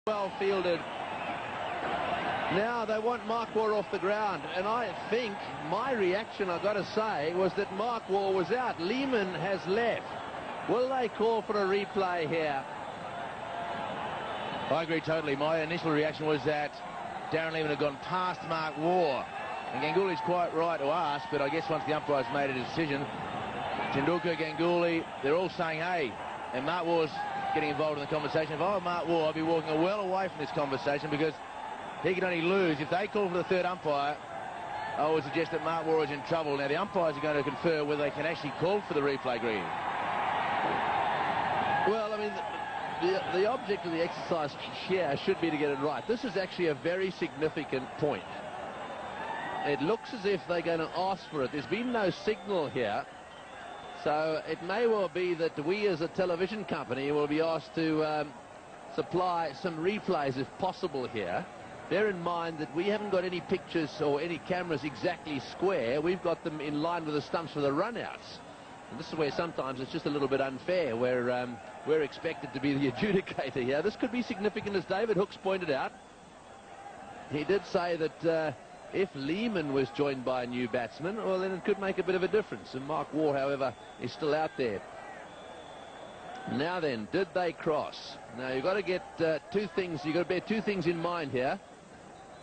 Well fielded. Now they want Mark Waugh off the ground, and I think my reaction, I've got to say, was that Mark Waugh was out. Lehman has left. Will they call for a replay here? I agree totally. My initial reaction was that Darren Lehman had gone past Mark Waugh. And Gangulli's quite right to ask, but I guess once the umpire's made a decision, Tendulkar, Ganguly, they're all saying, hey, and Mark Waugh's getting involved in the conversation. If I were Mark Waugh, I'd be walking well away from this conversation, because he can only lose. If they call for the third umpire, I would suggest that Mark Waugh is in trouble. Now, the umpires are going to confer whether they can actually call for the replay green. Well, I mean, the object of the exercise here should be to get it right. This is actually a very significant point. It looks as if they're going to ask for it. There's been no signal here. So it may well be that we as a television company will be asked to supply some replays if possible here. Bear in mind that we haven't got any pictures or any cameras exactly square. We've got them in line with the stumps for the runouts. And this is where sometimes it's just a little bit unfair, where we're expected to be the adjudicator here. This could be significant, as David Hooks pointed out. He did say that if Lehman was joined by a new batsman, well, then it could make a bit of a difference. And Mark Waugh, however, is still out there. Now then, did they cross? Now, you've got to get two things. You've got to bear two things in mind here.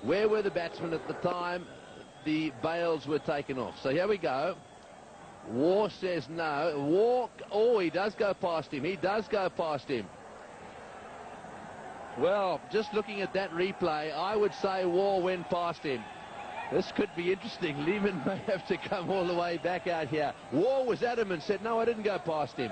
Where were the batsmen at the time the bails were taken off? So here we go. Waugh says no. Waugh, oh, he does go past him. He does go past him. Well, just looking at that replay, I would say Waugh went past him. This could be interesting. Lehman may have to come all the way back out here. Waugh was adamant, said, no, I didn't go past him.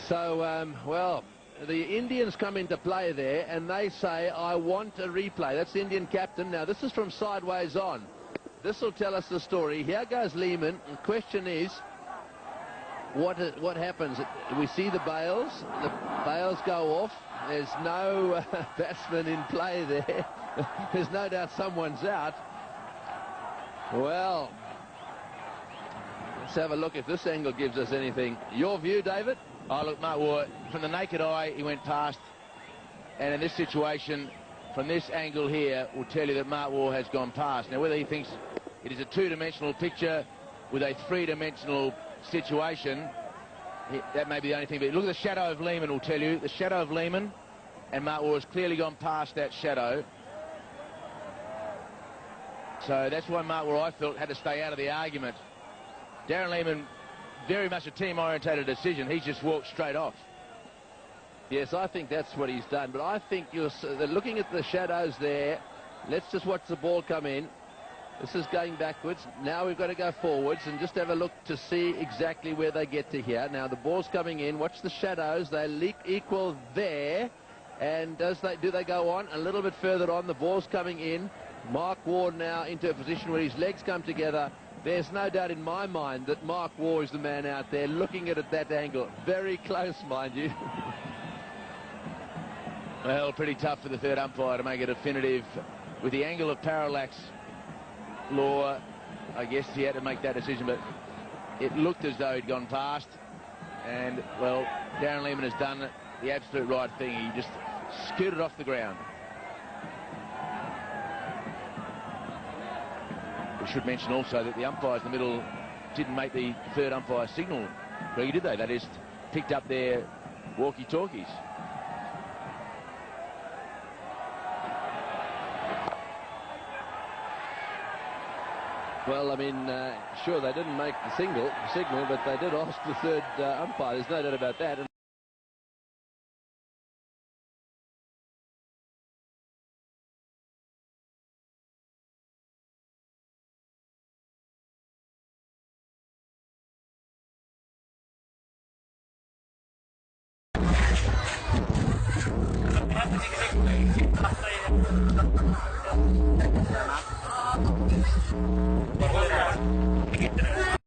So, well, the Indians come into play there, and they say, I want a replay. That's the Indian captain. Now, this is from sideways on. This will tell us the story. Here goes Lehman. The question is, what happens? We see the bails. The bails go off. There's no batsman in play there. There's no doubt someone's out. Well, let's have a look if this angle gives us anything. Your view, David? Oh, look, Mark Waugh, from the naked eye, he went past. And in this situation, from this angle here, will tell you that Mark Waugh has gone past. Now, whether he thinks it is a two-dimensional picture with a three-dimensional situation, that may be the only thing. But look at the shadow of Lehman, will tell you. The shadow of Lehman, and Mark Waugh has clearly gone past that shadow. So that's why Mark Waugh, I felt, had to stay out of the argument. Darren Lehman, very much a team-orientated decision. He's just walked straight off. Yes, I think that's what he's done. But I think you're looking at the shadows there. Let's just watch the ball come in. This is going backwards. Now we've got to go forwards and just have a look to see exactly where they get to here. Now the ball's coming in. Watch the shadows. They equal there. And do they go on? A little bit further on. The ball's coming in. Mark Waugh now into a position where his legs come together. There's no doubt in my mind that Mark Waugh is the man out there looking at it at that angle. Very close, mind you. Well, pretty tough for the third umpire to make a definitive. With the angle of parallax law, I guess he had to make that decision, but it looked as though he'd gone past. And, well, Darren Lehman has done the absolute right thing. He just scooted off the ground. We should mention also that the umpires in the middle didn't make the third umpire signal. Really, did they? They just picked up their walkie-talkies. Well, I mean, sure, they didn't make the signal, but they did ask the third umpire. There's no doubt about that.